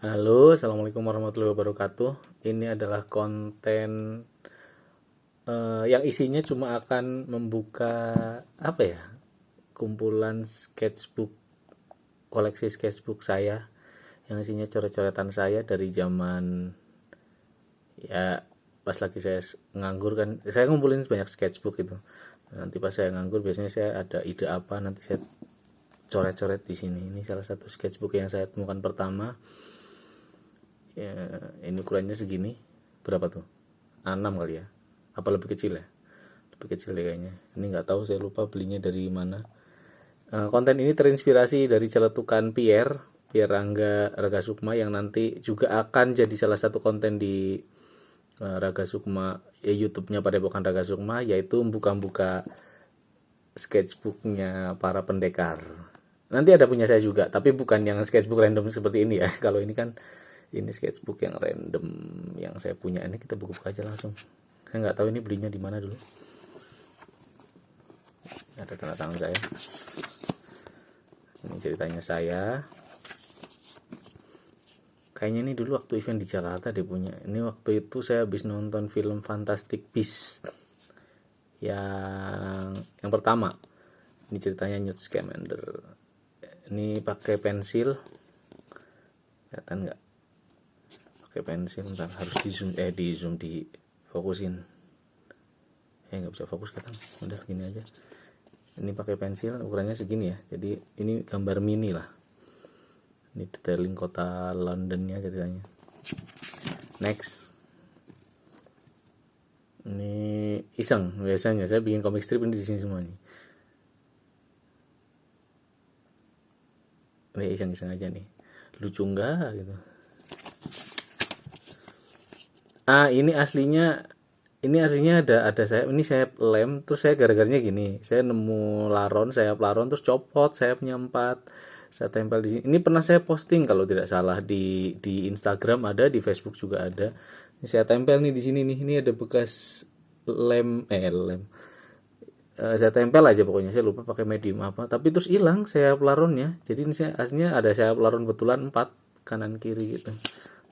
Halo, assalamualaikum warahmatullahi wabarakatuh. Ini adalah konten yang isinya cuma akan membuka apa ya, kumpulan sketchbook, koleksi sketchbook saya, yang isinya coret-coretan saya dari zaman ya pas lagi saya nganggur kan, saya ngumpulin banyak sketchbook itu. Nanti pas saya nganggur biasanya saya ada ide apa, nanti saya coret-coret di sini. Ini salah satu sketchbook yang saya temukan pertama. Ya, ini ukurannya segini. Berapa tuh? A6 kali ya? Apa lebih kecil ya? Lebih kecil deh kayaknya. Ini nggak tahu, saya lupa belinya dari mana. Konten ini terinspirasi dari celetukan Pierre Raga Sukma yang nanti juga akan jadi salah satu konten di Raga Sukma, YouTube-nya Padepokan Raga Sukma, yaitu buka-buka sketchbooknya para pendekar. Nanti ada punya saya juga, tapi bukan yang sketchbook random seperti ini ya. Kalau ini kan ini sketchbook yang random yang saya punya. Ini kita buka-buka aja langsung. Saya nggak tahu ini belinya di mana dulu. Ada tanda tangan saya. Ini ceritanya saya. Kayaknya ini dulu waktu event di Jakarta dia punya. Ini waktu itu saya habis nonton film Fantastic Beasts yang pertama. Ini ceritanya Newt Scamander. Ini pakai pensil. Kelihatan nggak? Pakai pensil. Ntar harus di zoom difokusin. Nggak bisa fokus kan? Udah gini aja. Ini pakai pensil, ukurannya segini ya. Jadi ini gambar mini lah. Ini detailing kota Londonnya ceritanya. Next. Ini iseng, biasanya saya bikin comic strip ini di sini semua nih. Ini iseng-iseng aja nih. Lucu enggak gitu. Ini aslinya ada saya, ini saya lem, terus saya gara-garanya gini, saya nemu sayap laron, terus copot sayapnya 4, saya tempel di sini. Ini pernah saya posting kalau tidak salah di Instagram ada, di Facebook juga ada. Ini saya tempel nih di sini nih, ini ada bekas lem. Saya tempel aja pokoknya, saya lupa pakai medium apa, tapi terus hilang sayap laronnya. Jadi ini saya aslinya ada sayap laron betulan 4 kanan kiri gitu.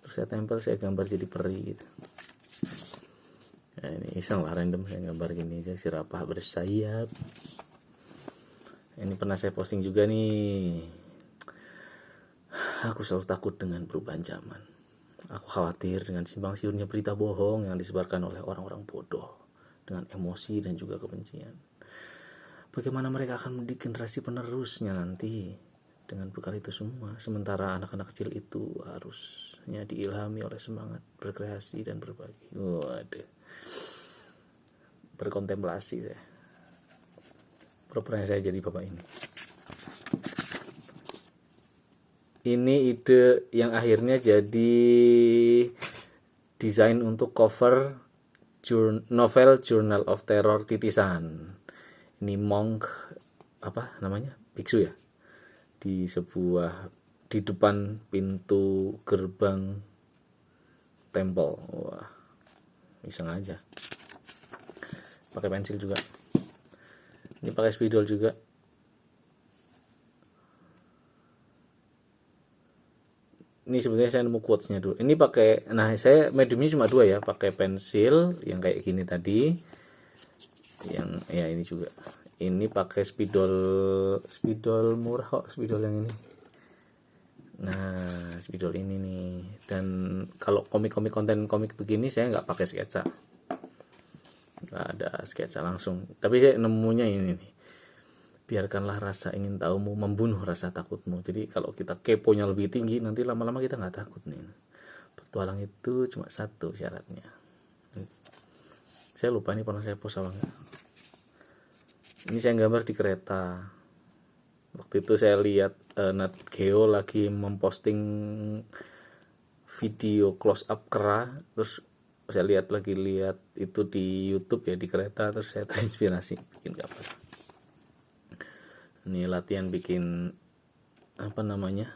Terus saya tempel, saya gambar jadi peri gitu. Nah, ini iseng lah random saya gambar gini aja, sirapah bersayap. Ini pernah saya posting juga nih. Aku selalu takut dengan perubahan zaman. Aku khawatir dengan simpang siurnya berita bohong yang disebarkan oleh orang-orang bodoh dengan emosi dan juga kebencian. Bagaimana mereka akan mendidik generasi penerusnya nanti dengan bekal itu semua, sementara anak-anak kecil itu harusnya diilhami oleh semangat berkreasi dan berbagi. Waduh, berkontemplasi saya. Pura-pura saya jadi bapak ini. Ini ide yang akhirnya jadi desain untuk cover novel Journal of Terror titisan. Ini monk apa namanya, biksu ya, di depan pintu gerbang temple. Wah, iseng aja. Pakai pensil juga. Ini pakai spidol juga. Ini sebenarnya saya nemu quotes-nya dulu. Ini pakai, nah saya mediumnya cuma 2 ya, pakai pensil yang kayak gini tadi. Yang ya ini juga. Ini pakai spidol murah kok, spidol yang ini. Nah, spidol ini nih. Dan kalau konten komik begini saya nggak pakai sketsa. Nggak ada sketsa langsung. Tapi saya nemunya ini nih. Biarkanlah rasa ingin tahumu membunuh rasa takutmu. Jadi kalau kita keponya lebih tinggi, nanti lama-lama kita nggak takut nih. Petualang itu cuma satu syaratnya. Saya lupa nih pernah saya post apa enggak. Ini saya gambar di kereta. Waktu itu saya lihat Nat Geo lagi memposting video close up kera, terus saya lihat itu di YouTube ya, di kereta, terus saya terinspirasi bikin gambar. Ini latihan bikin apa namanya,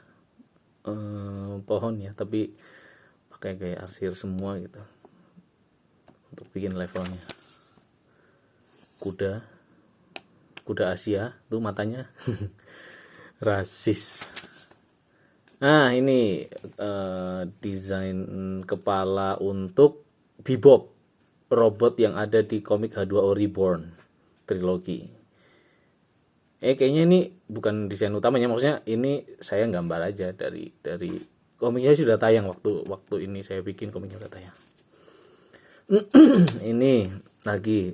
pohon ya, tapi pakai gaya arsir semua gitu untuk bikin levelnya. Kuda Asia tuh matanya rasis. Ini desain kepala untuk Bebop, robot yang ada di komik H2O Reborn trilogi. Kayaknya ini bukan desain utamanya, maksudnya ini saya gambar aja dari komiknya sudah tayang waktu ini saya bikin komiknya sudah tayang. Ini lagi,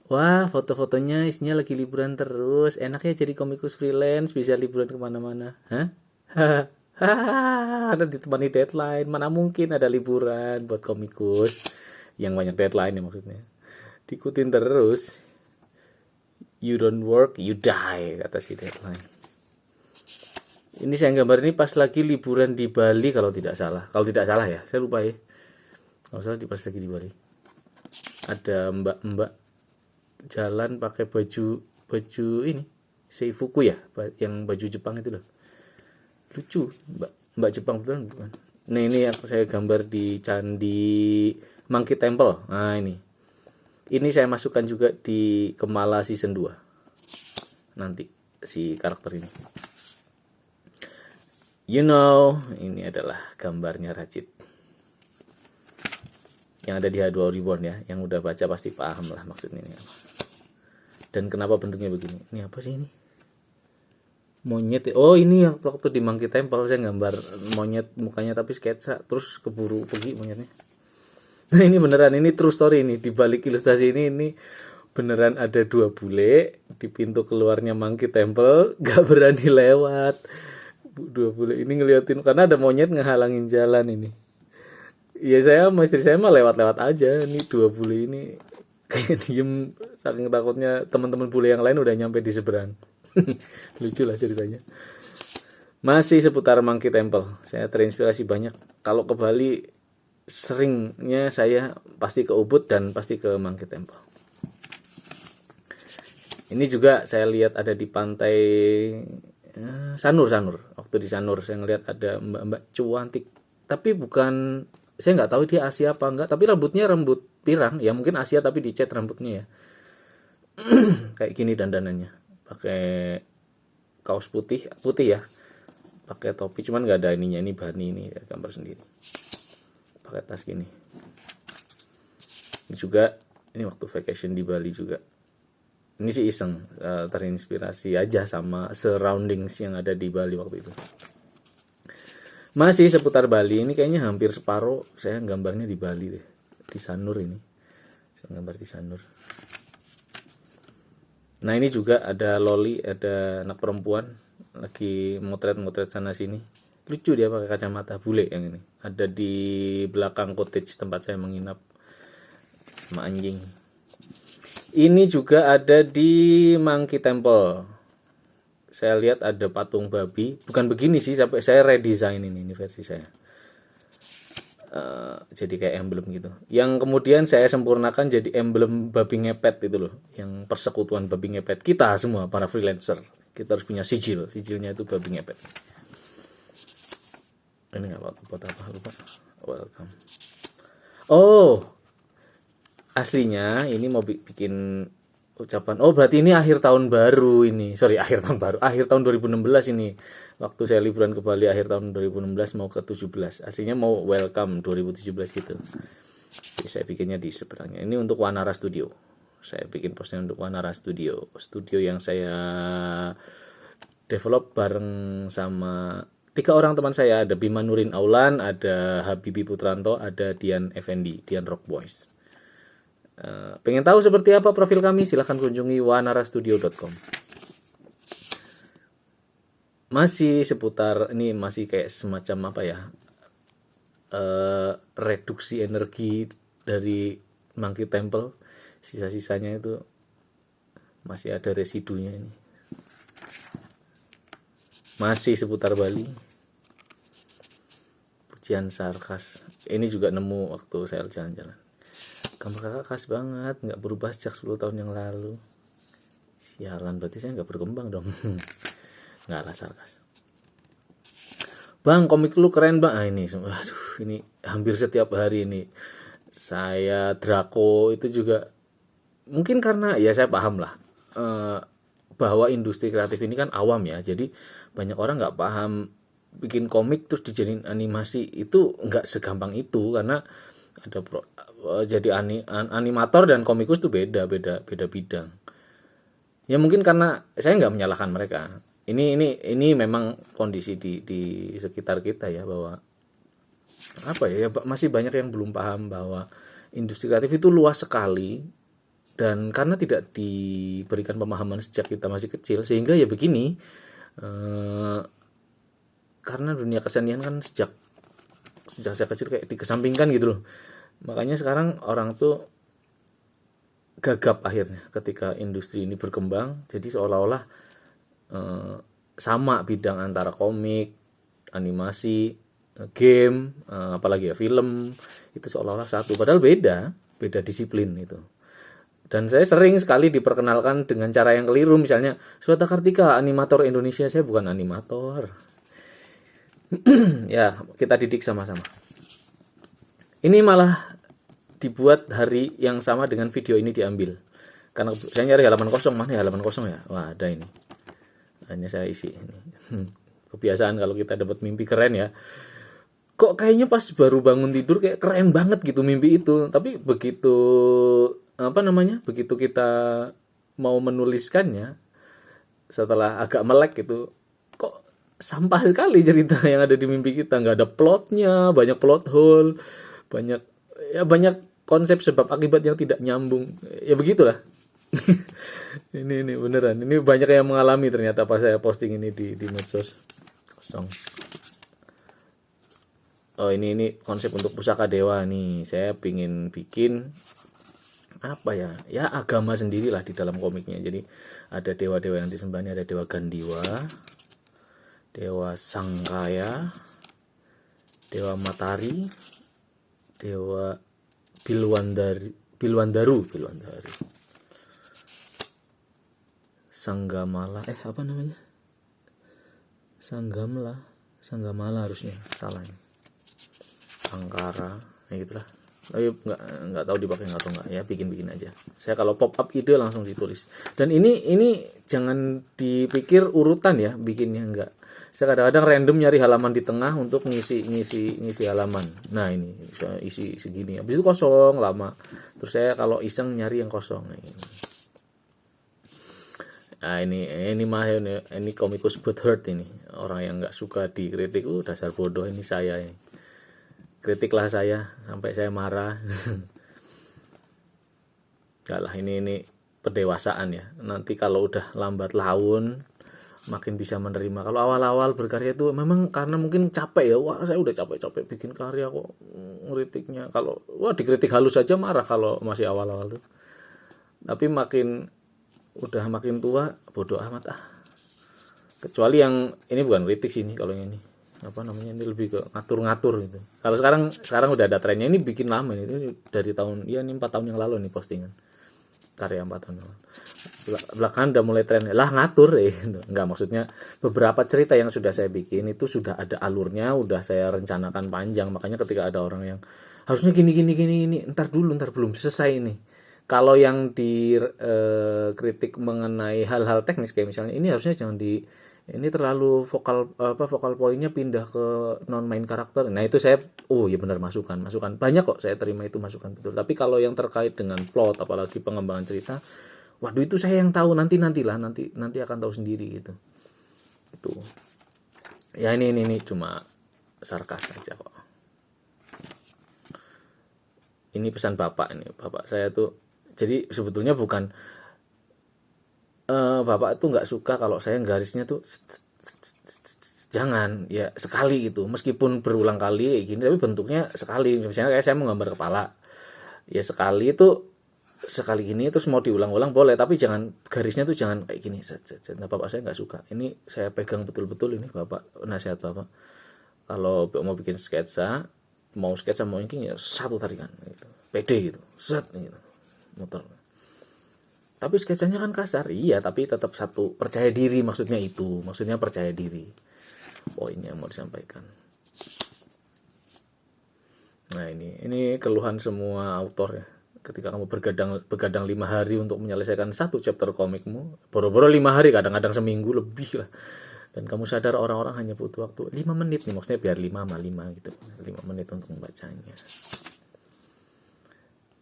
wah foto-fotonya isinya lagi liburan terus, enak ya jadi komikus freelance, bisa liburan kemana-mana. Hah? Ada ditemani deadline, mana mungkin ada liburan buat komikus yang banyak deadline ya maksudnya. Diikutin terus, you don't work, you die, kata si deadline. Ini saya gambar ini pas lagi liburan di Bali kalau tidak salah. Kalau tidak salah ya, saya lupa ya. Kalau salah pas lagi di Bali. Ada mbak-mbak jalan pakai baju ini, Seifuku ya, yang baju Jepang itu loh. Lucu, mbak Jepang betulan bukan? Nah ini yang saya gambar di Candi Monkey Temple. Nah ini saya masukkan juga di Kemala season 2 nanti si karakter ini. Ini adalah gambarnya Rajit yang ada di H2O Reborn ya. Yang udah baca pasti paham lah maksudnya ini apa. Dan kenapa bentuknya begini. Ini apa sih ini? Monyet. Oh ini waktu di Monkey Temple saya gambar monyet mukanya tapi sketsa, terus keburu pergi monyetnya. Nah ini beneran, ini true story ini. Di balik ilustrasi ini beneran ada 2 bule di pintu keluarnya Monkey Temple, gak berani lewat. 2 bule ini ngeliatin karena ada monyet ngehalangin jalan ini. Ya saya sama istri saya mah lewat-lewat aja. Ini 2 bule ini kayak diem saking takutnya teman-teman bule yang lain udah nyampe di seberang. Lucu lah ceritanya. Masih seputar Monkey Temple, saya terinspirasi banyak. Kalau ke Bali seringnya saya pasti ke Ubud dan pasti ke Monkey Temple. Ini juga saya lihat ada di pantai Sanur. Waktu di Sanur saya ngeliat ada mbak-mbak cuantik, tapi bukan, saya nggak tahu dia Asia apa enggak, tapi rambutnya rambut pirang ya, mungkin Asia tapi dicat rambutnya ya. Kayak gini dandanannya, pakai kaos putih ya, pakai topi, cuman nggak ada ininya, ini Bani ini ya, gambar sendiri, pakai tas gini. Ini juga ini waktu vacation di Bali juga. Ini sih iseng, terinspirasi aja sama surroundings yang ada di Bali waktu itu. Masih seputar Bali, ini kayaknya hampir separuh saya gambarnya di Bali deh, di Sanur ini. Saya gambar di Sanur. Nah ini juga ada loli, ada anak perempuan lagi motret sana sini. Lucu dia pakai kacamata bule yang ini. Ada di belakang cottage tempat saya menginap sama anjing. Ini juga ada di Monkey Temple. Saya lihat ada patung babi, bukan begini sih, sampai saya redesign ini versi saya. Jadi kayak emblem gitu. Yang kemudian saya sempurnakan jadi emblem babi ngepet itu loh, yang persekutuan babi ngepet. Kita semua para freelancer, kita harus punya sijilnya itu babi ngepet. Ini nggak buat apa lupa. Welcome. Oh, aslinya ini mau bikin ucapan. Oh berarti ini akhir tahun baru ini. Sorry, akhir tahun 2016 ini. Waktu saya liburan ke Bali akhir tahun 2016 mau ke 17. Aslinya mau welcome 2017 gitu. Jadi saya bikinnya di seberangnya. Ini untuk Wanara Studio. Saya bikin postnya untuk Wanara Studio. Studio yang saya develop bareng sama 3 orang teman saya. Ada Bima Nurin Aulan, ada Habibi Putranto, ada Dian Effendi, Dian Rock Boys. Pengen tahu seperti apa profil kami? Silahkan kunjungi wanarastudio.com. Masih seputar ini, masih kayak semacam apa ya, reduksi energi dari Monkey Temple. Sisa-sisanya itu masih ada residunya ini. Masih seputar Bali. Pujian sarkas. Ini juga nemu waktu saya jalan-jalan. Gambar kakak khas banget, nggak berubah sejak 10 tahun yang lalu. Sialan, berarti saya nggak berkembang dong. Nggak lah, sarkas. Bang, komik lu keren bang. Ini hampir setiap hari ini. Saya Draco itu juga, mungkin karena ya saya paham lah, bahwa industri kreatif ini kan awam ya. Jadi banyak orang nggak paham bikin komik terus dijadiin animasi itu nggak segampang itu, karena ada jadi animator dan komikus tuh beda bidang. Ya mungkin karena saya nggak menyalahkan mereka. Ini memang kondisi di sekitar kita ya, bahwa apa ya, masih banyak yang belum paham bahwa industri kreatif itu luas sekali, dan karena tidak diberikan pemahaman sejak kita masih kecil, sehingga ya begini, karena dunia kesenian kan sejak saya kecil kayak dikesampingkan gitu loh. Makanya sekarang orang tuh gagap akhirnya ketika industri ini berkembang, jadi seolah-olah sama bidang antara komik, animasi, game, apalagi ya film, itu seolah-olah satu, padahal beda disiplin itu. Dan saya sering sekali diperkenalkan dengan cara yang keliru, misalnya Sweta Kartika, animator Indonesia. Saya bukan animator. Ya, kita didik sama-sama. Ini malah dibuat hari yang sama dengan video ini diambil. Karena saya nyari halaman kosong, mana ya halaman kosong ya? Wah, ada ini. Hanya saya isi ini. Kebiasaan kalau kita dapat mimpi keren ya. Kok kayaknya pas baru bangun tidur kayak keren banget gitu mimpi itu. Tapi begitu begitu kita mau menuliskannya, setelah agak melek gitu, kok sampah sekali cerita yang ada di mimpi kita. Nggak ada plotnya, banyak plot hole, banyak konsep sebab akibat yang tidak nyambung. Ya begitulah. ini beneran. Ini banyak yang mengalami ternyata pas saya posting ini di medsos. Kosong. Oh, ini konsep untuk pusaka dewa nih. Saya pingin bikin apa ya? Ya agama sendirilah di dalam komiknya. Jadi ada dewa-dewa yang disembah, ada dewa Gandiwa, dewa Sangkaya, dewa Matahari, dewa Bilwandaru, Sanggamala, apa namanya? Sanggamala harusnya, salah ini. Angkara, ya gitulah. Tapi nggak tahu dipakai atau nggak ya, bikin aja. Saya kalau pop up ide langsung ditulis. Dan ini jangan dipikir urutan ya bikinnya, enggak. Saya kadang-kadang random nyari halaman di tengah untuk ngisi halaman. Nah ini saya isi segini. Habis itu kosong lama. Terus saya kalau iseng nyari yang kosong. Nah ini komikus buat hurt ini. Orang yang nggak suka dikritik, dasar bodoh ini saya ini. Kritiklah saya sampai saya marah. Enggak lah, ini pendewasaan ya. Nanti kalau udah lambat laun makin bisa menerima. Kalau awal-awal berkarya itu memang karena mungkin capek ya. Wah, saya udah capek-capek bikin karya kok ngeritiknya. Kalau dikritik halus saja marah kalau masih awal-awal tuh. Tapi udah makin tua bodoh amat ah. Kecuali yang ini bukan kritik sih ini, kalau yang ini ini lebih ke ngatur-ngatur gitu. Kalau sekarang udah ada trennya, ini bikin lama ini dari tahun ini 4 tahun yang lalu nih postingan karya 4 tahun yang lalu. Belakangan udah mulai trennya lah ngatur gitu. Enggak, maksudnya beberapa cerita yang sudah saya bikin itu sudah ada alurnya, udah saya rencanakan panjang. Makanya ketika ada orang yang harusnya gini entar belum selesai ini. Kalau yang kritik mengenai hal-hal teknis kayak misalnya ini harusnya ini terlalu vokal poinnya pindah ke non main karakter. Nah itu saya ya benar, masukan banyak kok saya terima itu masukan betul. Tapi kalau yang terkait dengan plot apalagi pengembangan cerita, waduh itu saya yang tahu nanti akan tahu sendiri gitu. Itu ya ini cuma sarkas aja kok. Ini pesan bapak saya tuh. Jadi sebetulnya bukan bapak itu nggak suka kalau saya garisnya tuh jangan ya sekali gitu, meskipun berulang kali gini tapi bentuknya sekali. Misalnya kayak saya mau gambar kepala ya sekali gini terus mau diulang-ulang boleh, tapi jangan garisnya tuh jangan kayak gini. Nah bapak saya nggak suka. Ini saya pegang betul-betul, ini bapak nasihat bapak. Kalau mau bikin sketsa mau ini ya satu tarikan gitu, pede gitu, gitu, muter. Tapi sketsanya kan kasar, iya, tapi tetap satu percaya diri, maksudnya percaya diri. Poinnya mau disampaikan. Nah ini keluhan semua autor ya. Ketika kamu begadang 5 hari untuk menyelesaikan satu chapter komikmu, boro-boro 5 hari, kadang-kadang seminggu lebih lah. Dan kamu sadar orang-orang hanya butuh waktu 5 menit nih, maksudnya biar 5 sama 5 gitu, 5 menit untuk membacanya.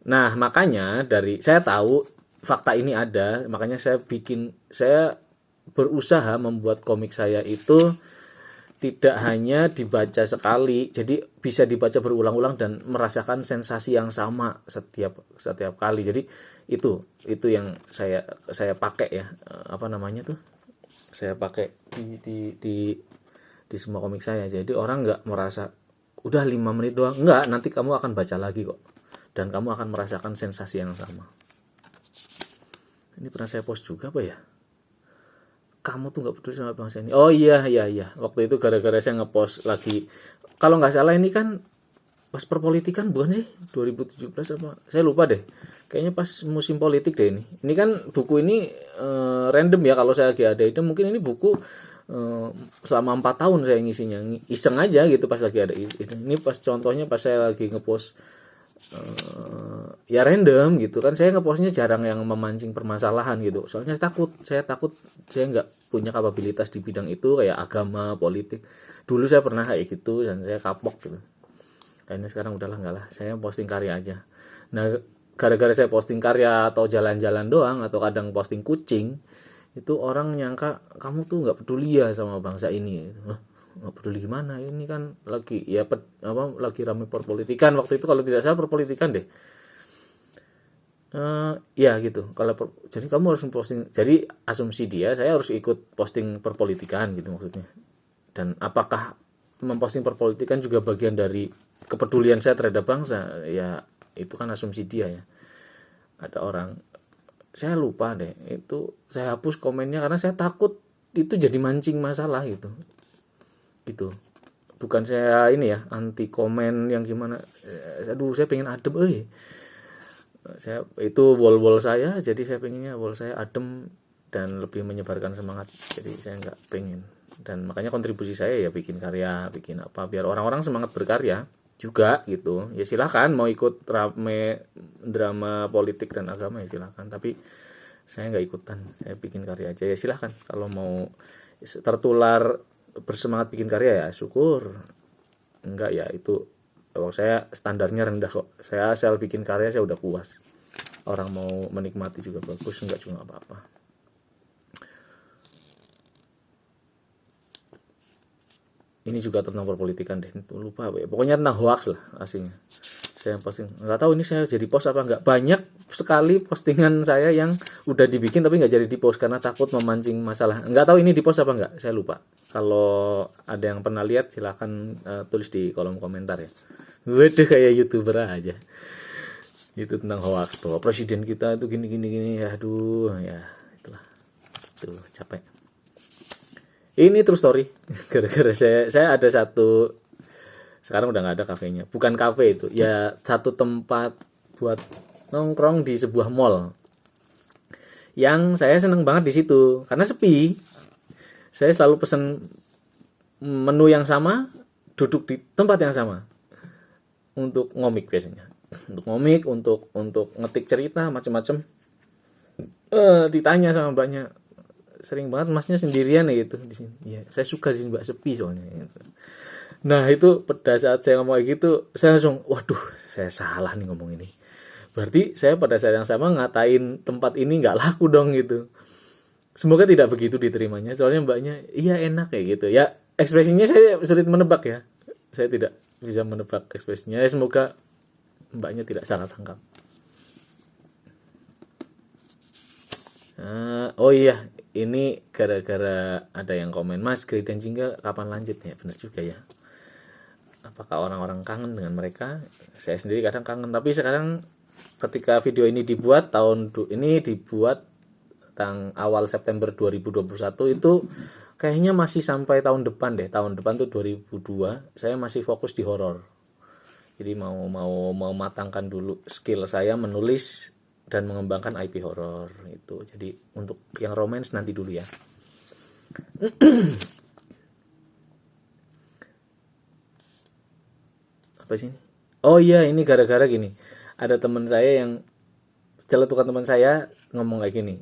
Nah, makanya dari saya tahu fakta ini ada, makanya saya berusaha membuat komik saya itu tidak hanya dibaca sekali, jadi bisa dibaca berulang-ulang dan merasakan sensasi yang sama setiap kali. Jadi itu yang saya pakai ya, apa namanya tuh? Saya pakai di semua komik saya. Jadi orang nggak merasa udah 5 menit doang. Enggak, nanti kamu akan baca lagi kok. Dan kamu akan merasakan sensasi yang sama. Ini pernah saya post juga apa ya? Kamu tuh nggak peduli sama bangsa ini. Oh iya. Waktu itu gara-gara saya ngepost lagi. Kalau nggak salah ini kan pas perpolitikan bukan sih? 2017 apa? Saya lupa deh. Kayaknya pas musim politik deh ini. Ini kan buku ini random ya kalau saya lagi ada itu. Mungkin ini buku selama 4 tahun saya ngisinya. Iseng aja gitu pas lagi ada itu. Ini pas contohnya pas saya lagi ngepost ya random gitu kan, saya ngepostnya jarang yang memancing permasalahan gitu, soalnya saya takut saya nggak punya kapabilitas di bidang itu kayak agama politik. Dulu saya pernah kayak gitu dan saya kapok gitu. Kayaknya sekarang udahlah, enggak lah, saya posting karya aja. Nah, gara-gara saya posting karya atau jalan-jalan doang atau kadang posting kucing, itu orang nyangka kamu tuh nggak peduli ya sama bangsa ini. Nggak peduli gimana, ini kan lagi ya lagi ramai perpolitikan waktu itu, kalau tidak salah perpolitikan deh. Ya gitu. Jadi kamu harus posting. Jadi asumsi dia saya harus ikut posting perpolitikan gitu maksudnya. Dan apakah memposting perpolitikan juga bagian dari kepedulian saya terhadap bangsa? Ya itu kan asumsi dia ya. Ada orang, saya lupa deh, itu saya hapus komennya karena saya takut itu jadi mancing masalah gitu. Bukan saya ini ya anti komen yang gimana, aduh saya pengen adem saya itu wall saya, jadi saya pengennya wall saya adem dan lebih menyebarkan semangat, jadi saya nggak pengen. Dan makanya kontribusi saya ya bikin karya, bikin apa biar orang-orang semangat berkarya juga gitu. Ya silahkan mau ikut rame drama politik dan agama ya silahkan, tapi saya nggak ikutan, saya bikin karya aja. Ya silahkan kalau mau tertular bersemangat bikin karya ya syukur, enggak ya itu kalau saya standarnya rendah kok. Saya asal bikin karya saya udah puas, orang mau menikmati juga bagus, enggak juga apa-apa. Ini juga tentang perpolitikan deh, itu lupa apa ya, pokoknya tentang hoax lah aslinya. Saya posting, nggak tahu ini saya jadi post apa enggak. Banyak sekali postingan saya yang udah dibikin tapi nggak jadi di post karena takut memancing masalah. Nggak tahu ini di post apa enggak, saya lupa. Kalau ada yang pernah lihat silahkan tulis di kolom komentar ya. Waduh, kayak YouTuber aja. Itu tentang hoax bahwa presiden kita itu gini, aduh ya itulah. Itu capek. Ini true story. Gara-gara saya ada satu, sekarang udah nggak ada kafenya, bukan kafe itu ya, satu tempat buat nongkrong di sebuah mall yang saya seneng banget di situ karena sepi. Saya selalu pesen menu yang sama, duduk di tempat yang sama untuk ngomik biasanya, untuk ngetik cerita macam-macam. Ditanya sama mbaknya, sering banget masnya sendirian ya gitu di sini. Iya, saya suka di sini mbak, sepi soalnya gitu. Nah itu pada saat saya ngomong kayak gitu, saya langsung, waduh saya salah nih ngomong ini. Berarti saya pada saat yang sama ngatain tempat ini nggak laku dong gitu. Semoga tidak begitu diterimanya, soalnya mbaknya, iya enak kayak gitu. Ya ekspresinya saya sulit menebak ya. Saya tidak bisa menebak ekspresinya. Ya, semoga mbaknya tidak salah tangkap. Oh iya, ini gara-gara ada yang komen, Mas Gri dan Jingga kapan lanjut ya? Benar juga ya. Apakah orang-orang kangen dengan mereka? Saya sendiri kadang kangen, tapi sekarang ketika video ini dibuat awal September 2021 itu kayaknya masih sampai tahun depan deh. Tahun depan tuh 2002 saya masih fokus di horor. Jadi mau matangkan dulu skill saya menulis dan mengembangkan IP horor itu. Jadi untuk yang romance nanti dulu ya. Apa sih? Oh iya, ini gara-gara gini. Ada teman saya yang celetukan teman saya ngomong kayak gini.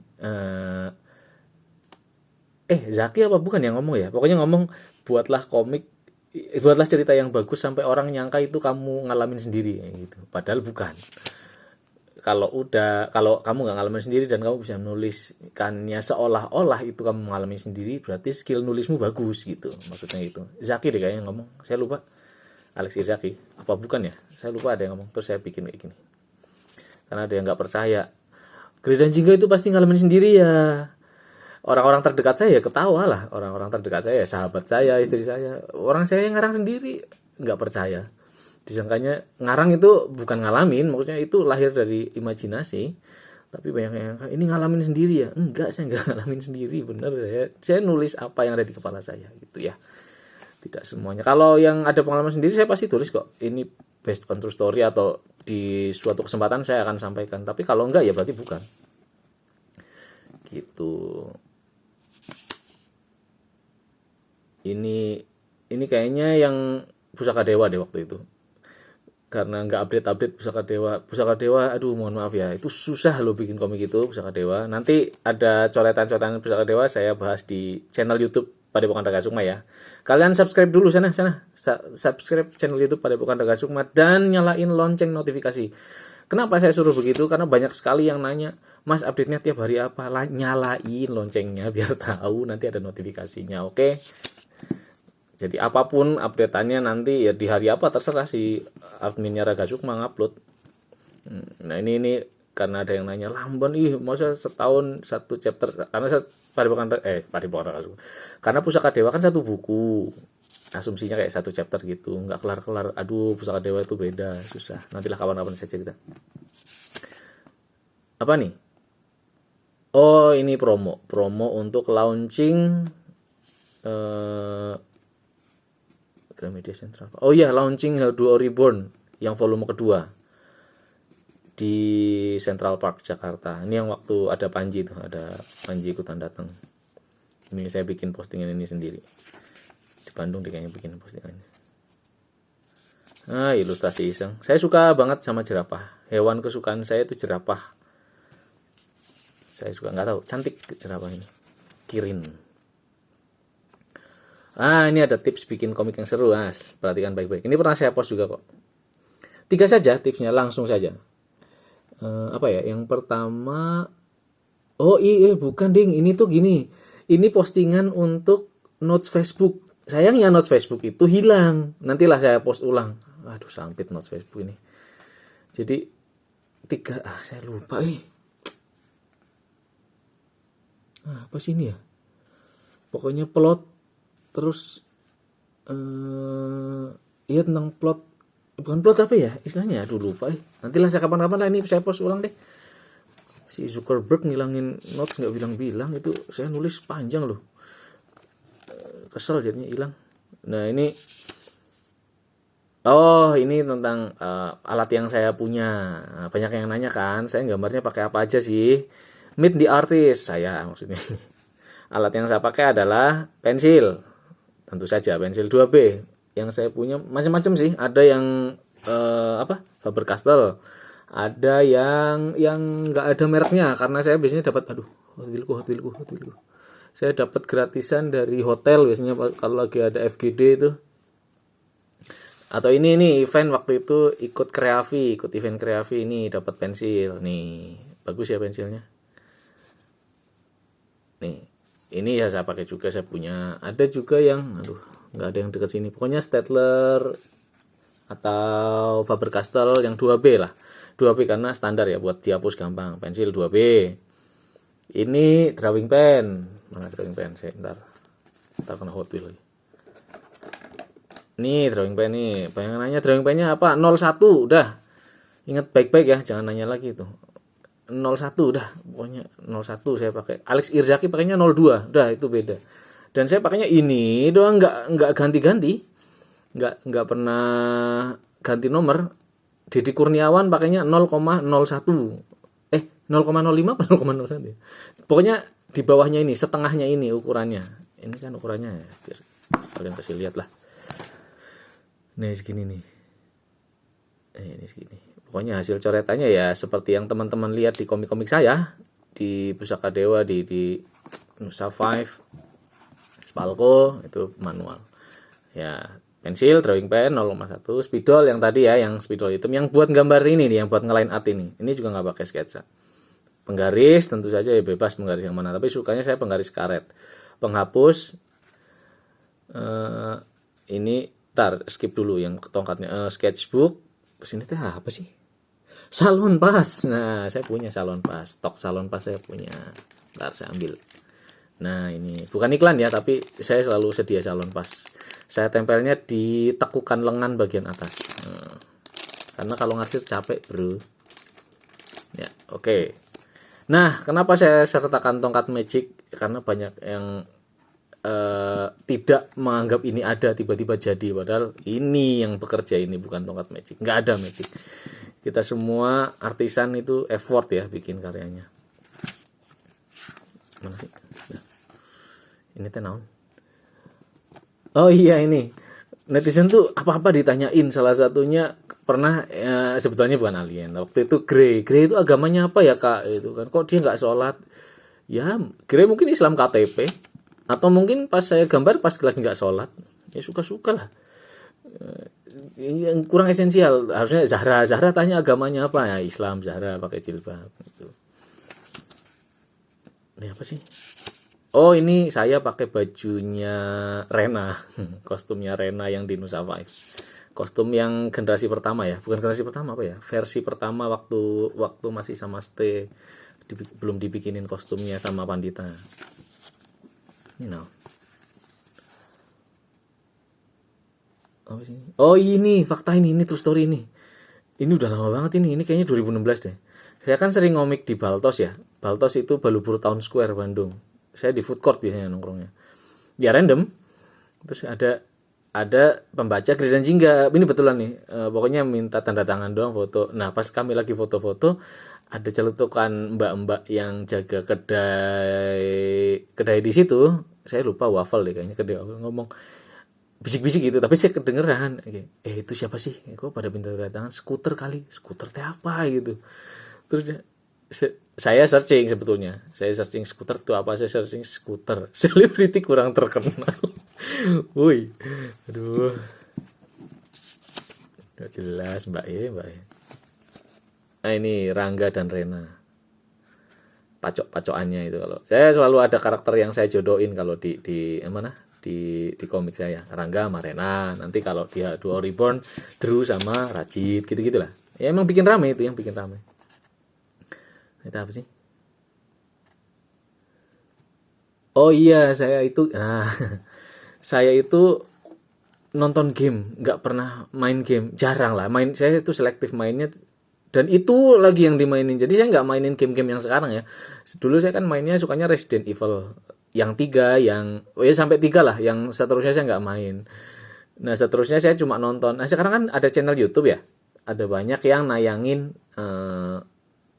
Zaki apa bukan yang ngomong ya? Pokoknya ngomong buatlah komik, buatlah cerita yang bagus sampai orang nyangka itu kamu ngalamin sendiri gitu. Padahal bukan. Kalau kamu nggak ngalamin sendiri dan kamu bisa menuliskannya seolah-olah itu kamu mengalami sendiri, berarti skill nulismu bagus gitu. Maksudnya itu. Zaki deh kayaknya yang ngomong. Saya lupa. Alex Irzaki. Apa bukan ya? Saya lupa ada yang ngomong. Terus saya bikin kayak gini. Karena ada yang nggak percaya. Gri dan Jingga itu pasti ngalamin sendiri ya. Orang-orang terdekat saya ya ketawa lah. Orang-orang terdekat saya, sahabat saya, istri saya. Orang saya yang ngarang sendiri nggak percaya. Disangkanya ngarang itu bukan ngalamin, maksudnya itu lahir dari imajinasi. Tapi banyak yang ini ngalamin sendiri ya. Enggak, saya nggak ngalamin sendiri, bener saya nulis apa yang ada di kepala saya gitu ya. Tidak semuanya. Kalau yang ada pengalaman sendiri saya pasti tulis kok. Ini based on true story atau di suatu kesempatan saya akan sampaikan. Tapi kalau enggak ya berarti bukan. Gitu. Ini kayaknya yang Pusaka Dewa deh waktu itu. Karena nggak update Pusaka Dewa, aduh mohon maaf ya, itu susah loh bikin komik itu Pusaka Dewa. Nanti ada coretan-coretan Pusaka Dewa saya bahas di channel YouTube Padepokan Raga Sukma ya. Kalian subscribe dulu sana. Subscribe channel YouTube Padepokan Raga Sukma dan nyalain lonceng notifikasi. Kenapa saya suruh begitu? Karena banyak sekali yang nanya, Mas update-nya tiap hari apa? Nyalain loncengnya biar tahu nanti ada notifikasinya, oke? Jadi apapun update-annya nanti ya di hari apa terserah si adminnya Raga Sukma ngupload. Nah ini karena ada yang nanya lamban masa setahun satu chapter, karena Padepokan Raga Sukma. Karena Pusaka Dewa kan satu buku. Asumsinya kayak satu chapter gitu, nggak kelar-kelar. Aduh, Pusaka Dewa itu beda, susah. Nantilah kawan-kawan saya cerita. Apa nih? Oh, ini promo untuk launching Gramedia Central. Oh iya, launching Duo Reborn yang volume kedua di Central Park Jakarta. Ini yang waktu ada Panji tuh, ada Panji ikutan datang. Ini saya bikin postingan ini sendiri. Di Bandung dia kayaknya bikin postingannya. Ilustrasi iseng. Saya suka banget sama jerapah. Hewan kesukaan saya itu jerapah. Saya suka, nggak tahu, cantik jerapah ini. Kirin. Ini ada tips bikin komik yang seru, Mas. Perhatikan baik-baik. Ini pernah saya post juga kok. 3 saja tipsnya, langsung saja. Apa ya? Yang pertama, bukan ding. Ini tuh gini. Ini postingan untuk notes Facebook. Sayangnya notes Facebook itu hilang. Nantilah saya post ulang. Aduh, sampit notes Facebook ini. Jadi 3, saya lupa. Apa sih ini ya? Pokoknya plot. Terus tentang plot, bukan plot apa ya istilahnya, aduh lupa nantilah saya kapan-kapan lah ini saya post ulang deh. Si Zuckerberg ngilangin notes nggak bilang-bilang, itu saya nulis panjang loh, kesel jadinya hilang. Nah ini ini tentang alat yang saya punya. Banyak yang nanya kan, saya gambarnya pakai apa aja sih. Meet the artist saya maksudnya. Alat yang saya pakai adalah pensil. Tentu saja pensil 2B. Yang saya punya macam-macam sih. Ada yang Faber-Castell. Ada yang nggak ada mereknya karena saya biasanya dapat Hot Wheels. Saya dapat gratisan dari hotel biasanya kalau lagi ada FGD itu. Atau ini event waktu itu ikut event Kreavi ini dapat pensil. Nih, bagus ya pensilnya. Nih. Ini ya saya pakai juga, saya punya. Ada juga yang nggak ada yang dekat sini. Pokoknya Staedtler atau Faber-Castell yang 2B lah. 2B karena standar ya, buat dihapus gampang. Pensil 2B. Ini drawing pen. Mana drawing pen? Saya ntar kena Hot Wheels lagi. Nih drawing pen nih. Banyak nanya drawing pennya apa? 01 udah. Ingat baik-baik ya, jangan nanya lagi tuh. 01 udah, pokoknya 01 saya pakai. Alex Irzaki pakainya 02, udah itu beda. Dan saya pakainya ini doang, nggak ganti-ganti, nggak pernah ganti nomor. Deddy Kurniawan pakainya 0,01, 0,05 atau 0,01. Pokoknya di bawahnya ini, setengahnya ini ukurannya. Ini kan ukurannya ya, biar kalian kasih lihat lah. Nih segini nih. Ini segini. Pokoknya hasil coretannya ya seperti yang teman-teman lihat di komik-komik saya, di Pusaka Dewa, di Nusa 5. Spalko itu manual. Ya, pensil, drawing pen 0,1, spidol yang tadi ya, yang spidol hitam, yang buat gambar ini nih, yang buat ngeline art ini juga nggak pakai sketsa. Penggaris tentu saja ya bebas penggaris yang mana, tapi sukanya saya penggaris karet. Penghapus ini skip dulu yang tongkatnya, sketchbook. Terus ini teh apa sih? Salon pas. Nah, saya punya salon pas, stok salon pas saya punya. Ntar saya ambil. Nah, ini bukan iklan ya, tapi saya selalu sedia salon pas. Saya tempelnya di tekukan lengan bagian atas. Karena kalau ngarsir capek, bro. Ya, oke. Nah, kenapa saya sertakan tongkat magic? Karena banyak yang tidak menganggap ini ada, tiba-tiba jadi. Padahal ini yang bekerja, ini bukan tongkat magic. Nggak ada magic. Kita semua artisan itu effort ya bikin karyanya. Mana sih? Nah. Ini teh naon? Oh iya, ini netizen tuh apa-apa ditanyain. Salah satunya pernah sebetulnya bukan alien. Waktu itu Grey itu agamanya apa ya kak? Itu kan kok dia nggak sholat? Ya Grey mungkin Islam KTP, atau mungkin pas saya gambar pas lagi nggak sholat. Ya suka-suka lah. Yang kurang esensial. Harusnya Zahra tanya agamanya apa ya? Islam. Zahra pakai jilbab. Gitu. Ini apa sih? Oh, ini saya pakai bajunya Rena, kostumnya Rena yang di Nusa Five. Kostum yang generasi pertama ya, bukan generasi pertama apa ya? Versi pertama waktu masih sama Ste, belum dibikinin kostumnya sama Pandita. Ini no. Oh ini fakta ini true story ini. Ini udah lama banget ini kayaknya 2016 deh. Saya kan sering ngomik di Baltos ya. Baltos itu Balubur Town Square Bandung. Saya di food court biasanya nongkrongnya. Ya random. Terus ada pembaca Gri dan Jingga. Ini betulan nih. Pokoknya minta tanda tangan doang foto. Nah, pas kami lagi foto-foto, ada celutukan mbak-mbak yang jaga kedai di situ. Saya lupa waffle deh kayaknya, kedai waffle, ngomong bisik-bisik gitu, tapi saya kedengeran. Itu siapa sih? Kok pada minta tanda tangan? Skuter kali. Skuter teh apa gitu. Terus saya searching sebetulnya. Saya searching skuter itu apa? Saya searching skuter. Selebriti kurang terkenal. Woi. Aduh. Gak jelas Mbak E. Nah ini Rangga dan Rena. Pacok-pacokannya itu kalau. Saya selalu ada karakter yang saya jodohin kalau di mana? Di komik saya. Rangga sama Rena. Nanti kalau dia Duo Reborn, Drew sama Rajit gitu-gitulah. Ya emang bikin rame itu, yang bikin rame. Itu apa sih? Oh iya, saya itu nonton game, nggak pernah main game, jarang lah main. Saya itu selektif mainnya, dan itu lagi yang dimainin. Jadi saya nggak mainin game-game yang sekarang ya. Dulu saya kan mainnya sukanya Resident Evil yang 3, yang sampai 3 lah. Yang seterusnya saya nggak main. Nah seterusnya saya cuma nonton. Nah sekarang kan ada channel YouTube ya, ada banyak yang nayangin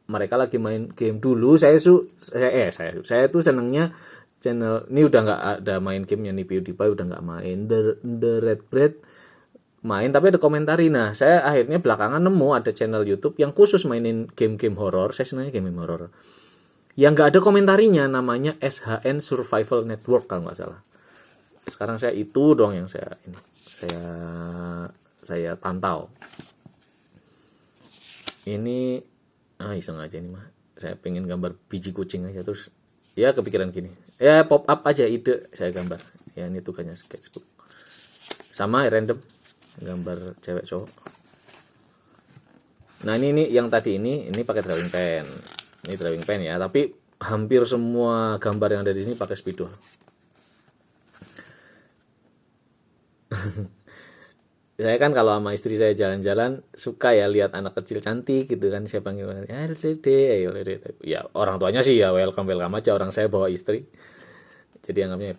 mereka lagi main game. Dulu saya tuh senengnya channel ini udah nggak ada main gamenya nih, PewDiePie udah nggak main, The Red Bread main tapi ada komentari. Nah saya akhirnya belakangan nemu ada channel YouTube yang khusus mainin game-game horor. Saya senangnya game horor yang nggak ada komentarinya, namanya SHN Survival Network kalau nggak salah. Sekarang saya itu doang yang saya pantau. Ini iseng aja nih mah. Saya pengen gambar biji kucing aja, terus ya kepikiran gini. Ya pop up aja ide saya gambar. Ya ini tugasnya sketchbook. Sama random gambar cewek cowok. Nah ini yang tadi ini pakai drawing pen. Ini drawing pen ya, tapi hampir semua gambar yang ada di sini pakai spidol. Saya kan kalau sama istri saya jalan-jalan suka ya lihat anak kecil cantik gitu kan, saya panggil dede, ya orang tuanya sih ya welcome aja, orang saya bawa istri, jadi anggapnya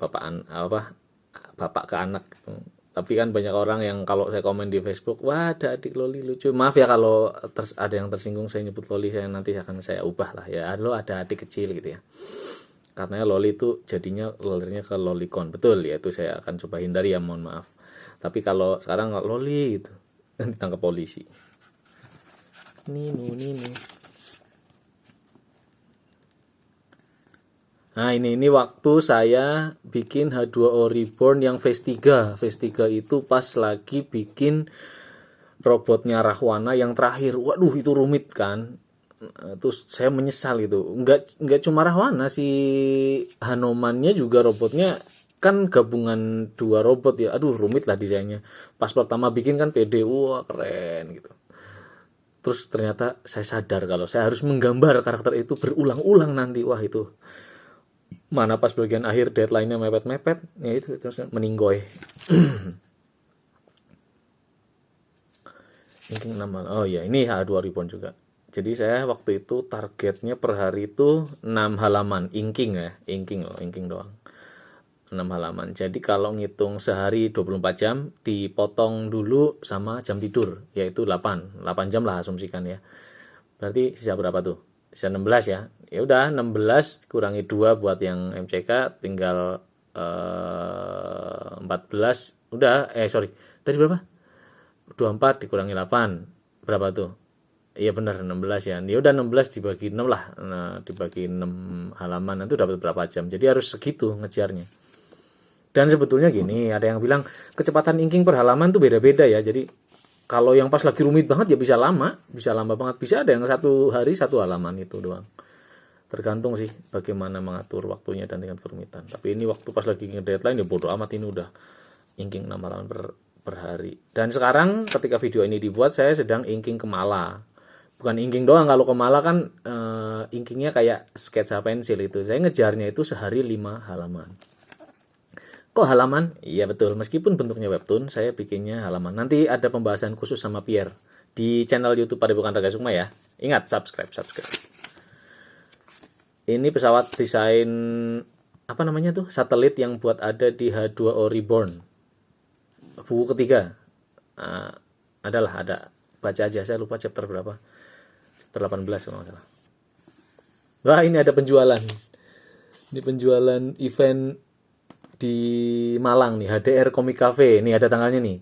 bapak ke anak gitu. Tapi kan banyak orang yang kalau saya komen di Facebook, wah ada adik Loli lucu. Maaf ya kalau ada yang tersinggung saya nyebut Loli, nanti akan saya ubah lah ya, lo ada adik kecil gitu ya. Karena Loli itu jadinya lolirnya ke lolicon, betul ya, itu saya akan coba hindari ya, mohon maaf. Tapi kalau sekarang Loli gitu ditangkap polisi. Nino. Nah, ini waktu saya bikin H2O Reborn yang phase 3. Phase 3 itu pas lagi bikin robotnya Rahwana yang terakhir. Waduh, itu rumit kan. Terus saya menyesal itu. Enggak cuma Rahwana, si Hanomannya juga robotnya kan gabungan dua robot ya. Aduh, rumit lah desainnya. Pas pertama bikin kan pede, wah keren gitu. Terus ternyata saya sadar kalau saya harus menggambar karakter itu berulang-ulang nanti. Wah, itu mana pas bagian akhir deadline-nya mepet-mepet, ya itu terus meninggoy. Inking 6 halaman. Oh ya, ini H2 Reborn juga. Jadi saya waktu itu targetnya per hari itu 6 halaman. Inking ya, inking loh, inking doang. 6 halaman. Jadi kalau ngitung sehari 24 jam, dipotong dulu sama jam tidur, yaitu 8 jam lah asumsikan ya. Berarti sisa berapa tuh? Sisa 16 ya. Ya udah 16 kurangi 2 buat yang MCK, tinggal 14. Udah, sorry. Tadi berapa? 24 dikurangi 8. Berapa tuh? Iya benar 16 ya. Ya udah 16 dibagi 6 lah. Nah, dibagi 6 halaman itu dapat berapa jam. Jadi harus segitu ngejarnya. Dan sebetulnya gini, ada yang bilang kecepatan inking per halaman tuh beda-beda ya. Jadi kalau yang pas lagi rumit banget ya bisa lama banget. Bisa ada yang 1 hari 1 halaman itu doang. Tergantung sih bagaimana mengatur waktunya dan tingkat kerumitan. Tapi ini waktu pas lagi deadline ya bodo amat, ini udah inking 6 halaman per hari. Dan sekarang ketika video ini dibuat saya sedang inking ke Mala. Bukan inking doang, kalau ke Mala kan inkingnya kayak sketsa pensil itu. Saya ngejarnya itu sehari 5 halaman. Kok halaman? Iya betul, meskipun bentuknya webtoon, saya bikinnya halaman. Nanti ada pembahasan khusus sama Pierre di channel YouTube Padepokan Raga Sukma ya. Ingat, subscribe. Ini pesawat desain apa namanya tuh? Satelit yang buat ada di H2O Reborn. Buku ketiga. Ada. Baca aja, saya lupa chapter berapa. Chapter 18 kalau nggak salah. Wah, ini ada penjualan. Ini penjualan event di Malang nih, HDR Comic Cafe. Nih ada tanggalnya nih.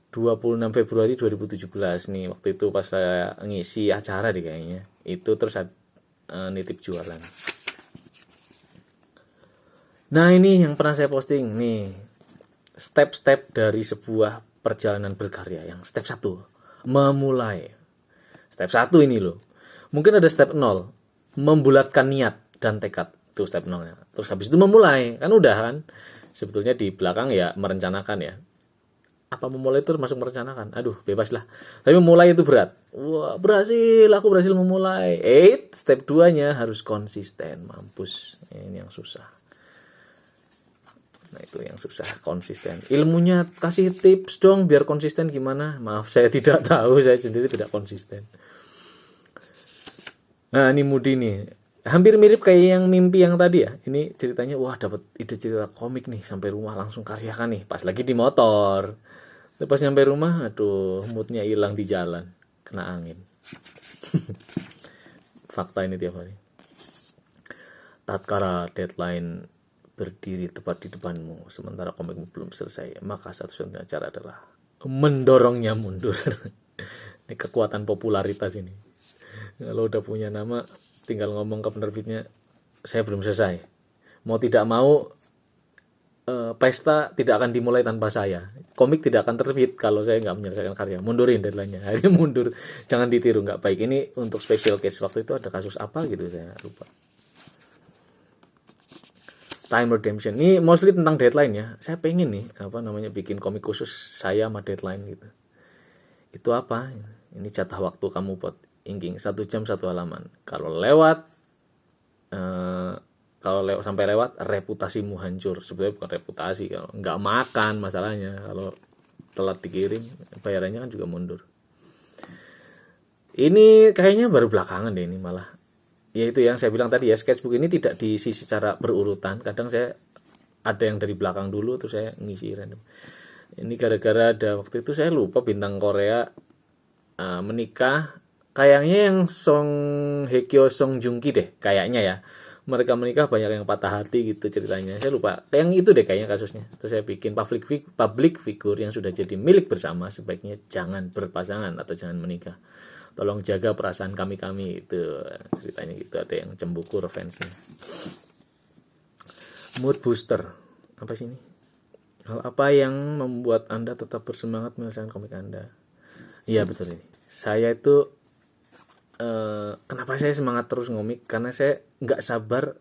26 Februari 2017 nih. Waktu itu pas saya ngisi acara deh kayaknya. Itu terus nitip jualan. Nah, ini yang pernah saya posting nih. Step-step dari sebuah perjalanan berkarya. Yang step 1, memulai. Step 1 ini loh. Mungkin ada step 0, membulatkan niat dan tekad. Itu step 0-nya. Terus habis itu memulai. Kan udah kan. Sebetulnya di belakang ya merencanakan ya. Apa memulai itu termasuk merencanakan? Aduh, bebas lah. Tapi memulai itu berat. Wah, aku berhasil memulai. Step 2-nya harus konsisten. Mampus. Ini yang susah. Nah, itu yang susah, konsisten. Ilmunya kasih tips dong biar konsisten gimana? Maaf, saya tidak tahu. Saya sendiri tidak konsisten. Nah, ini Mudi nih. Hampir mirip kayak yang mimpi yang tadi ya. Ini ceritanya, wah dapat ide cerita komik nih. Sampai rumah langsung karyakan nih. Pas lagi di motor. Pas nyampe rumah, aduh, moodnya hilang di jalan. Kena angin. Fakta ini tiap hari. Tatkala deadline berdiri tepat di depanmu, sementara komikmu belum selesai, maka satu-satunya cara adalah mendorongnya mundur. Ini kekuatan popularitas ini. Kalau udah punya nama, tinggal ngomong ke penerbitnya, saya belum selesai. Mau tidak mau, pesta tidak akan dimulai tanpa saya. Komik tidak akan terbit kalau saya nggak menyelesaikan karya. Mundurin deadline-nya. Akhirnya mundur. Jangan ditiru, nggak baik. Ini untuk special case. Waktu itu ada kasus apa gitu, saya lupa. Time Redemption. Ini mostly tentang deadline ya. Saya pengen nih, bikin komik khusus saya sama deadline gitu. Itu apa? Ini jatah waktu kamu buat inking 1 jam 1 halaman. Kalau lewat sampai lewat, reputasimu hancur. Sebenarnya bukan reputasi, kalau nggak makan masalahnya. Kalau telat dikirim, bayarannya kan juga mundur. Ini kayaknya baru belakangan deh ini malah. Ya itu yang saya bilang tadi ya, sketchbook ini tidak diisi secara berurutan. Kadang saya ada yang dari belakang dulu, terus saya ngisi random. Ini gara-gara ada waktu itu saya lupa bintang Korea menikah. Kayaknya yang Song Hye Kyo Song Joong Ki deh, kayaknya ya. Mereka menikah banyak yang patah hati gitu ceritanya. Saya lupa. Yang itu deh kayaknya kasusnya. Terus saya bikin public figure yang sudah jadi milik bersama, sebaiknya jangan berpasangan atau jangan menikah. Tolong jaga perasaan kami itu ceritanya gitu. Ada yang cemburu fansnya. Mood booster. Apa sih ini? Hal apa yang membuat Anda tetap bersemangat menyelesaikan komik Anda? Iya betul ini. Saya itu kenapa saya semangat terus ngomik? Karena saya nggak sabar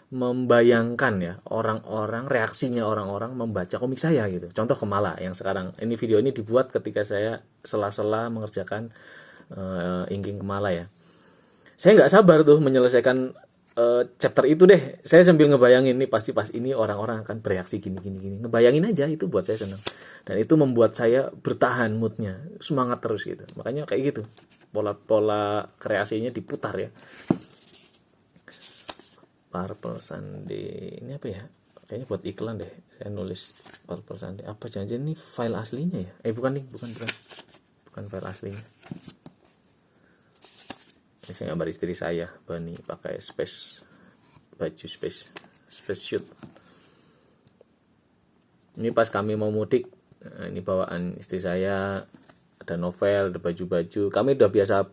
membayangkan ya orang-orang, reaksinya orang-orang membaca komik saya gitu. Contoh Kemala yang sekarang ini, video ini dibuat ketika saya sela-sela mengerjakan Inking Kemala ya. Saya nggak sabar tuh menyelesaikan chapter itu deh. Saya sambil ngebayangin nih pasti pas ini orang-orang akan bereaksi gini gini gini. Ngebayangin aja, itu buat saya senang. Dan itu membuat saya bertahan moodnya, semangat terus gitu. Makanya kayak gitu. Pola-pola kreasinya diputar ya. Purple Sunday. Ini apa ya? Kayaknya buat iklan deh. Saya nulis Purple Sunday. Apa jangan-jangan ini file aslinya ya? Bukan nih, bukan. Bukan file aslinya. Ini saya gambar istri saya, Bani, pakai baju space suit. Ini pas kami mau mudik, ini bawaan istri saya, ada novel, ada baju-baju. Kami udah biasa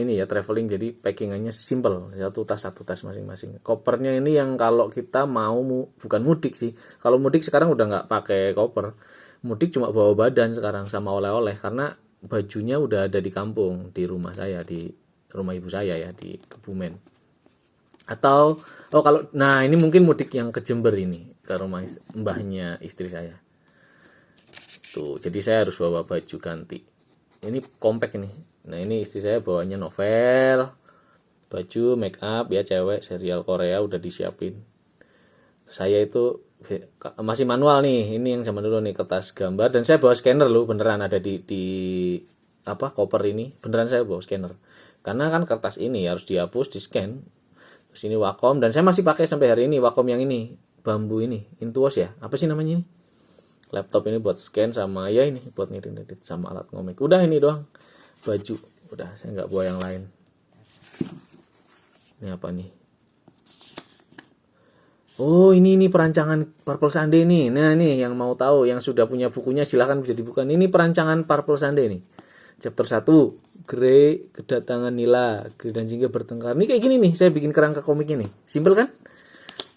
ini ya traveling, jadi packingannya simple, satu tas masing-masing. Kopernya ini yang kalau kita mau bukan mudik sih. Kalau mudik sekarang udah nggak pakai koper. Mudik cuma bawa badan sekarang sama oleh-oleh, karena bajunya udah ada di kampung, di rumah saya, di rumah ibu saya ya, di Kebumen. Atau kalau ini mungkin mudik yang ke Jember ini, ke rumah mbahnya istri saya. Tuh, jadi saya harus bawa baju ganti. Ini compact ini. Nah, ini istri saya bawanya novel, baju, make up ya, cewek, serial Korea udah disiapin. Saya itu masih manual nih, ini yang zaman dulu nih, kertas gambar, dan saya bawa scanner loh, beneran ada di koper ini, beneran saya bawa scanner. Karena kan kertas ini harus dihapus, di scan. Terus ini Wacom, dan saya masih pakai sampai hari ini Wacom yang ini, bambu ini, Intuos ya, apa sih namanya ini? Laptop ini buat scan sama ya ini buat ngedit sama alat ngomik. Udah ini doang. Baju, udah, saya nggak bawa yang lain. Ini apa nih? Oh, ini perancangan Purple Sunday nih. Nah, nih yang mau tahu, yang sudah punya bukunya silahkan bisa dibuka. Ini perancangan Purple Sunday nih. Chapter 1, Grey, kedatangan Nila, Grey dan Jingga bertengkar. Ini kayak gini nih, saya bikin kerangka komiknya nih. Simpel kan?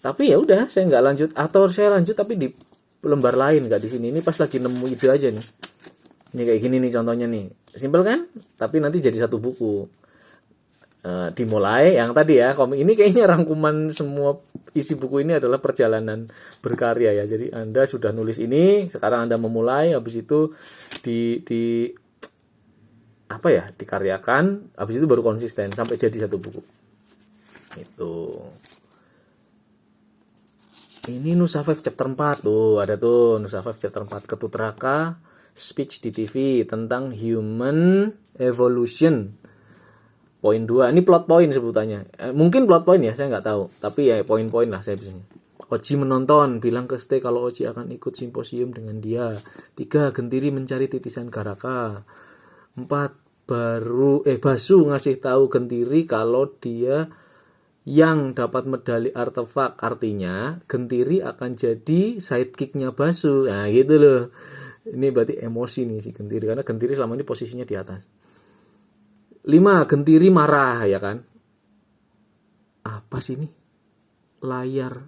Tapi ya udah, saya nggak lanjut, atau saya lanjut tapi di lembar lain, nggak di sini. Ini pas lagi nemu ide aja nih. Ini kayak gini nih contohnya nih. Simpel kan? Tapi nanti jadi satu buku. Dimulai yang tadi ya, komik ini kayaknya rangkuman semua isi buku ini adalah perjalanan berkarya ya. Jadi Anda sudah nulis ini, sekarang Anda memulai, habis itu dikaryakan, habis itu baru konsisten sampai jadi satu buku. Itu. Ini Nusa 5 chapter 4 tuh, ada tuh Nusa 5 chapter 4, Ketut Raka speech di TV tentang human evolution. Poin 2, ini plot point sebutannya. Mungkin plot point ya, saya nggak tahu. Tapi ya poin-poin lah saya bisanya. Oji menonton, bilang ke Ste kalau Oji akan ikut simposium dengan dia. 3, Gentiri mencari titisan Garaka. 4, Basu ngasih tahu Gentiri kalau dia yang dapat medali artefak. Artinya Gentiri akan jadi sidekicknya Basu. Nah gitu loh. Ini berarti emosi nih si Gentiri, karena Gentiri selama ini posisinya di atas. 5, Gentiri marah ya kan. Apa sih ini? Layar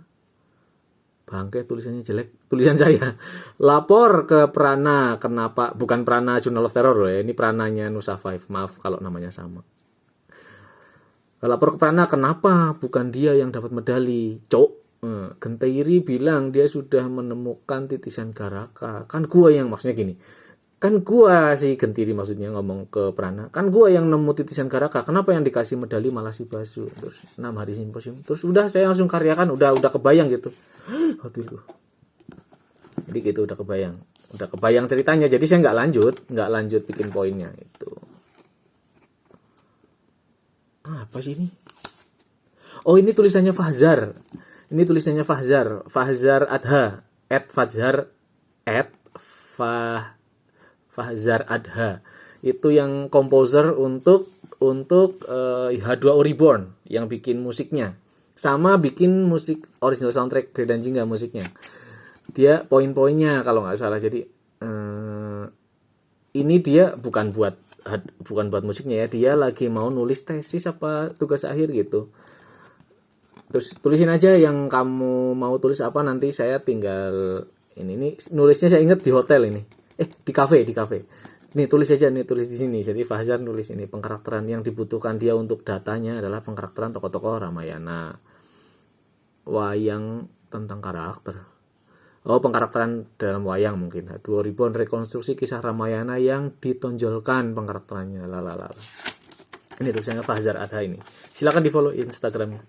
bangke, tulisannya jelek. Tulisan saya. Lapor ke Prana. Kenapa? Bukan Prana Journal of Terror loh ya. Ini Prananya Nusa 5. Maaf kalau namanya sama. Lapor ke Prana, kenapa bukan dia yang dapat medali? Gentiri bilang dia sudah menemukan titisan Garaka. Kan gua yang, maksudnya gini. Kan gua si Gentiri maksudnya ngomong ke Prana. Kan gua yang nemu titisan Garaka. Kenapa yang dikasih medali malah si Basu? Terus 6 hari simposium. Terus udah saya langsung karyakan, udah kebayang gitu. Hatiku. Jadi gitu udah kebayang ceritanya. Jadi saya nggak lanjut bikin poinnya itu. Apa sih ini? Oh, ini tulisannya Fahzar. Fahzar Adha. Fahzar Adha. Itu yang komposer untuk H2O Reborn yang bikin musiknya. Sama bikin musik original soundtrack Grey dan Jingga musiknya. Dia poin-poinnya kalau nggak salah. Jadi ini dia bukan buat musiknya ya. Dia lagi mau nulis tesis apa tugas akhir gitu. Terus tulisin aja yang kamu mau tulis apa, nanti saya tinggal ini nulisnya saya ingat di hotel ini. Di kafe. Nih tulis aja nih, tulis di sini. Jadi Fajar nulis ini pengkarakteran yang dibutuhkan dia untuk datanya adalah pengkarakteran tokoh-tokoh Ramayana. Wayang tentang karakter. Oh, pengkarakteran dalam wayang mungkin. 2000-an rekonstruksi kisah Ramayana yang ditonjolkan pengkarakterannya. Lalala. Ini tulisannya Fajar ada ini. Silakan di-follow Instagramnya.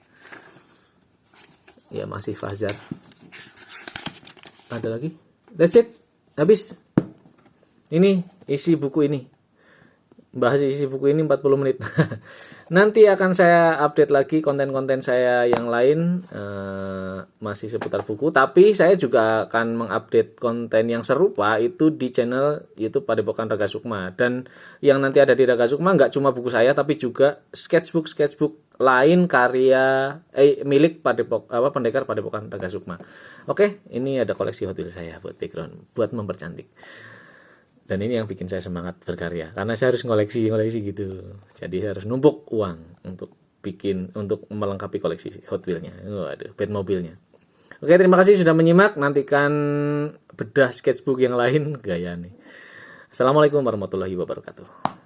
Ya masih Fajar. Ada lagi? That's it. Habis. Ini isi buku ini. Bahas isi buku ini 40 menit. Nanti akan saya update lagi konten-konten saya yang lain, masih seputar buku. Tapi saya juga akan mengupdate konten yang serupa itu di channel YouTube Padepokan Raga Sukma. Dan yang nanti ada di Raga Sukma nggak cuma buku saya, tapi juga sketchbook lain karya milik pendekar Padepokan Raga Sukma. Oke, ini ada koleksi Hot Wheels saya buat background, buat mempercantik. Dan ini yang bikin saya semangat berkarya, karena saya harus ngoleksi gitu. Jadi saya harus numpuk uang untuk melengkapi koleksi Hot Wheels-nya. Waduh, Batmobilnya. Oke, terima kasih sudah menyimak. Nantikan bedah sketchbook yang lain gaya nih. Assalamualaikum warahmatullahi wabarakatuh.